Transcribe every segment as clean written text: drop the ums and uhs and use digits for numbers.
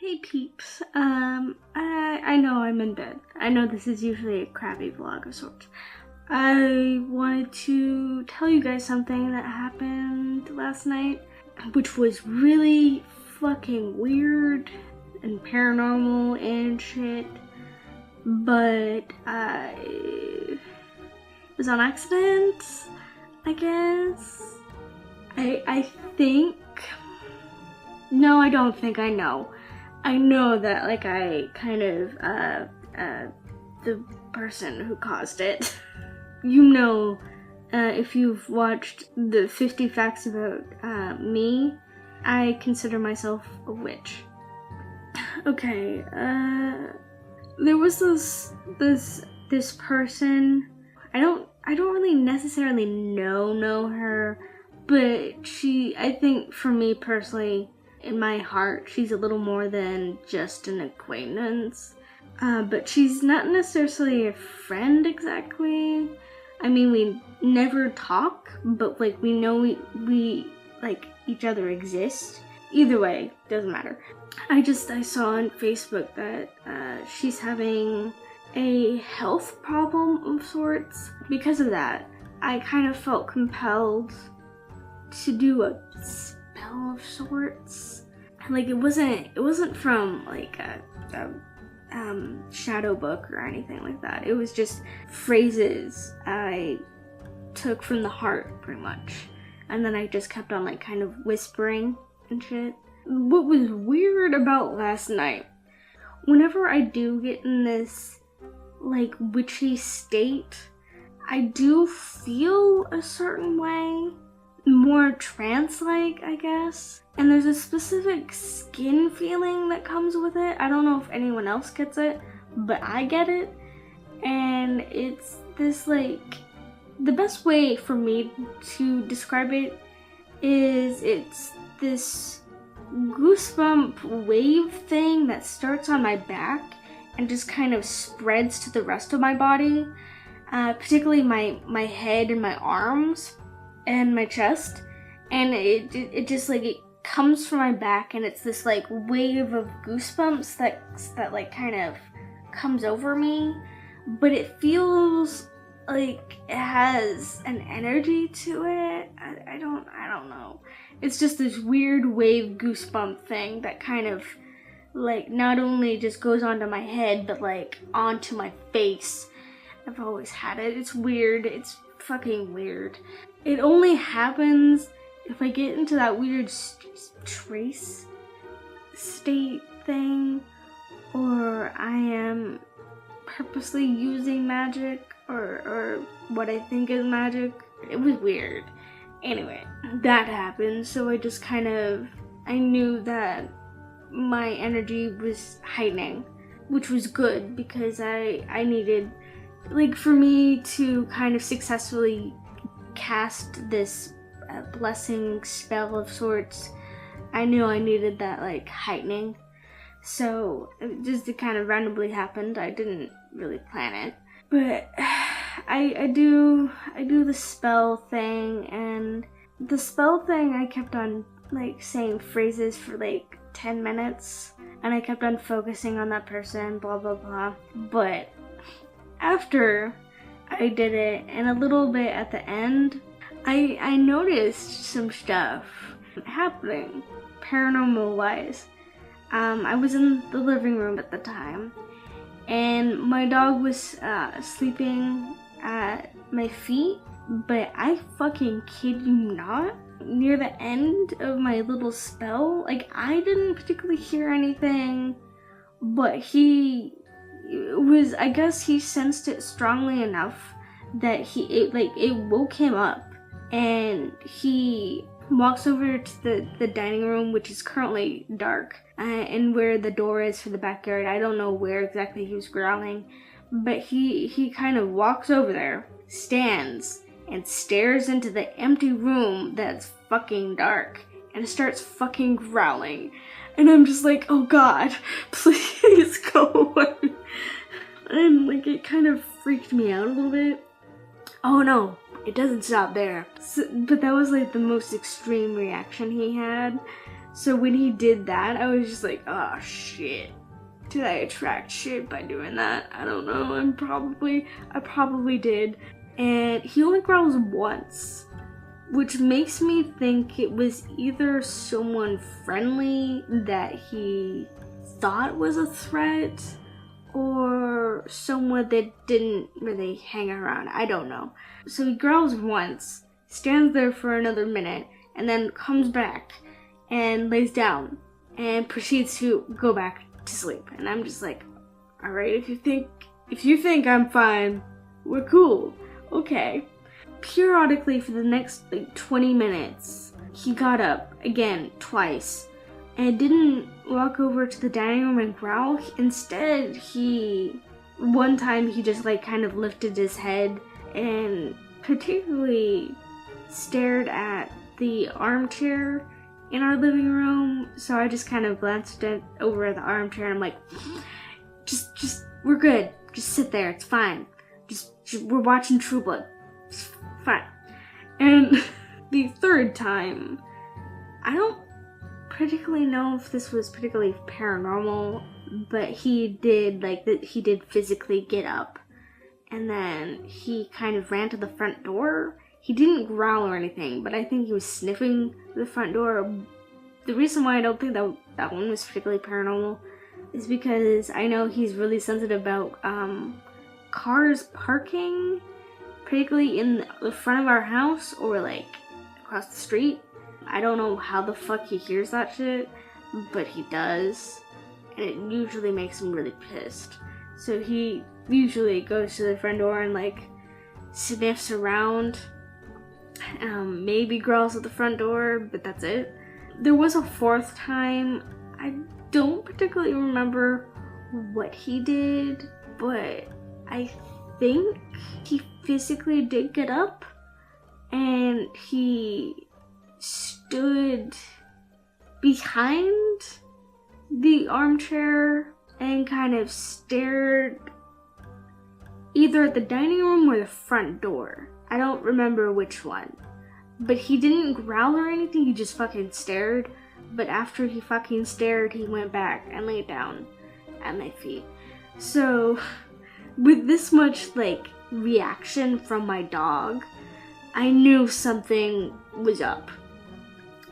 Hey peeps, I know I'm in bed. I know this is usually a crappy vlog of sorts. I wanted to tell you guys something that happened last night, which was really fucking weird and paranormal and shit, but it was on accident, I guess. I think, no, I don't think I know. I know that, like, I kind of, the person who caused it. You know, if you've watched the 50 Facts About Me, I consider myself a witch. Okay, there was this person, I don't really necessarily know her, but I think for me personally, in my heart, she's a little more than just an acquaintance. But she's not necessarily a friend exactly. I mean, we never talk, but like we know we like each other exist. Either way, doesn't matter. I saw on Facebook that she's having a health problem of sorts. Because of that, I kind of felt compelled to do a spell of sorts. Like it wasn't from like a shadow book or anything like that. It was just phrases I took from the heart, pretty much. And then I just kept on like kind of whispering and shit. What was weird about last night, whenever I do get in this like witchy state, I do feel a certain way, more trance-like, I guess. And there's a specific skin feeling that comes with it. I don't know if anyone else gets it, but I get it. And it's this like, the best way for me to describe it is it's this goosebump wave thing that starts on my back and just kind of spreads to the rest of my body, particularly my head and my arms and my chest. And it just like, it comes from my back and it's this like wave of goosebumps that like kind of comes over me, but it feels like it has an energy to it. I don't know. It's just this weird wave goosebump thing that kind of like not only just goes onto my head but like onto my face. I've always had it. It's weird. It's fucking weird. It only happens if I get into that weird trace state thing, or I am purposely using magic, or what I think is magic. It was weird. Anyway, that happened, so I knew that my energy was heightening, which was good because I needed, like, for me to kind of successfully cast this blessing spell of sorts, I knew I needed that like heightening. So it kind of randomly happened. I didn't really plan it, but I do the spell thing, and the spell thing I kept on like saying phrases for like 10 minutes, and I kept on focusing on that person, blah blah blah. But after I did it, and a little bit at the end, I noticed some stuff happening paranormal wise. I was in the living room at the time, and my dog was sleeping at my feet, but I fucking kid you not, near the end of my little spell, like I didn't particularly hear anything, but I guess he sensed it strongly enough that it woke him up, and he walks over to the dining room, which is currently dark, and where the door is for the backyard. I don't know where exactly he was growling, but he kind of walks over there, stands, and stares into the empty room that's fucking dark, and starts fucking growling. And I'm just like, oh god, please go away. And like, it kind of freaked me out a little bit. Oh no, it doesn't stop there. But that was like the most extreme reaction he had. So when he did that, I was just like, oh shit. Did I attract shit by doing that? I don't know. I probably did. And he only growls once, which makes me think it was either someone friendly that he thought was a threat, or someone that didn't really hang around. I don't know. So he growls once, stands there for another minute, and then comes back and lays down and proceeds to go back to sleep. And I'm just like, all right, if you think I'm fine, we're cool. Okay. Periodically for the next 20 minutes, he got up again twice and didn't walk over to the dining room and growl. Instead, one time he just kind of lifted his head and particularly stared at the armchair in our living room. So I just kind of glanced over at the armchair and I'm like, just, we're good. Just sit there. It's fine. Just we're watching True Blood. It's fine. And the third time, I don't particularly know if this was particularly paranormal, but he did physically get up, and then he kind of ran to the front door. He didn't growl or anything, but I think he was sniffing the front door. The reason why I don't think that one was particularly paranormal is because I know he's really sensitive about cars parking, particularly in the front of our house or across the street. I don't know how the fuck he hears that shit, but he does, and it usually makes him really pissed. So he usually goes to the front door and sniffs around, maybe growls at the front door, but that's it. There was a fourth time. I don't particularly remember what he did, but I think he physically did get up and he stood behind the armchair and kind of stared either at the dining room or the front door. I don't remember which one. But he didn't growl or anything, he just fucking stared. But after he fucking stared, he went back and laid down at my feet. So, with this much reaction from my dog, I knew something was up.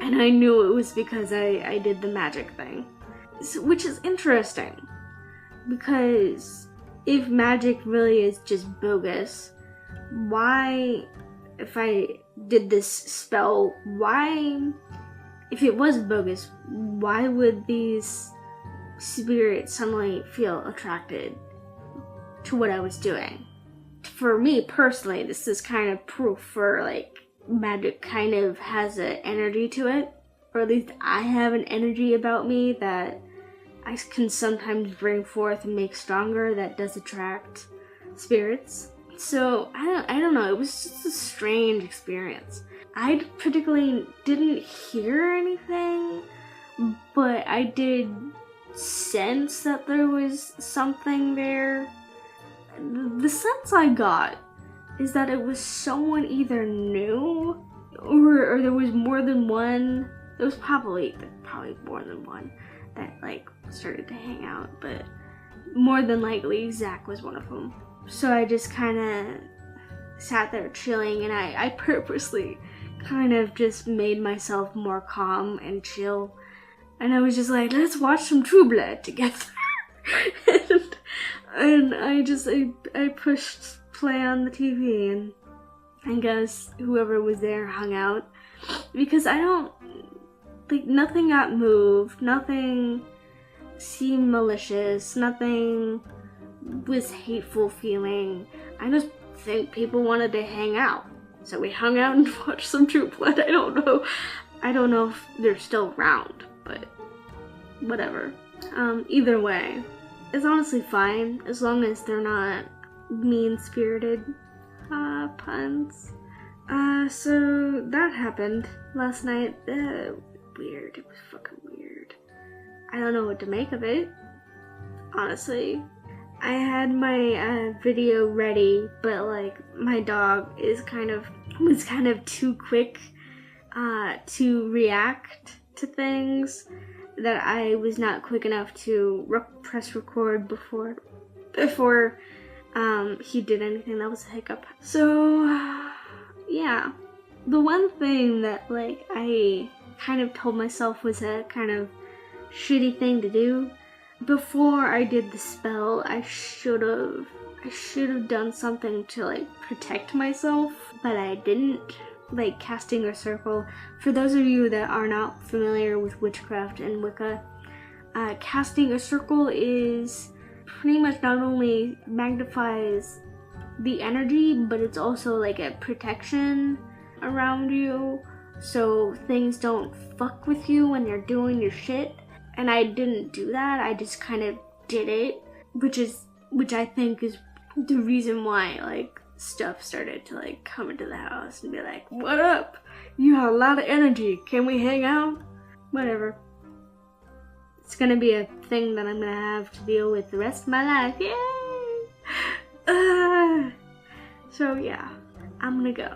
And I knew it was because I did the magic thing. So, which is interesting. Because if magic really is just bogus, why, if I did this spell, if it was bogus, why would these spirits suddenly feel attracted to what I was doing? For me personally, this is kind of proof for magic kind of has an energy to it, or at least I have an energy about me that I can sometimes bring forth and make stronger that does attract spirits. So I don't know, it was just a strange experience. I particularly didn't hear anything, but I did sense that there was something there. The sense I got is that it was someone either new or there was more than one. There was probably more than one that started to hang out, but more than likely Zach was one of them. So I just kind of sat there chilling, and I purposely kind of just made myself more calm and chill. And I was just like, let's watch some True Blood together. and I pushed play on the TV, and I guess whoever was there hung out. Because I don't, nothing got moved, nothing seemed malicious, nothing was hateful feeling. I just think people wanted to hang out. So we hung out and watched some True Blood. I don't know if they're still around, but whatever. Either way, it's honestly fine as long as they're not mean-spirited puns. So that happened last night. Weird. It was fucking weird. I don't know what to make of it, honestly. I had my video ready, but my dog was kind of too quick to react to things, that I was not quick enough to press record before he did anything. That was a hiccup. So yeah, the one thing that like I kind of told myself was a kind of shitty thing to do before I did the spell, I should have done something to like protect myself, but I didn't. Like casting a circle. For those of you that are not familiar with witchcraft and Wicca, casting a circle is pretty much not only magnifies the energy, but it's also like a protection around you, so things don't fuck with you when you're doing your shit. And I didn't do that. I just kind of did it, which I think is the reason why like stuff started to like come into the house and be like, what up? You have a lot of energy. Can we hang out? Whatever. It's gonna be a thing that I'm gonna have to deal with the rest of my life. Yay! So yeah, I'm gonna go.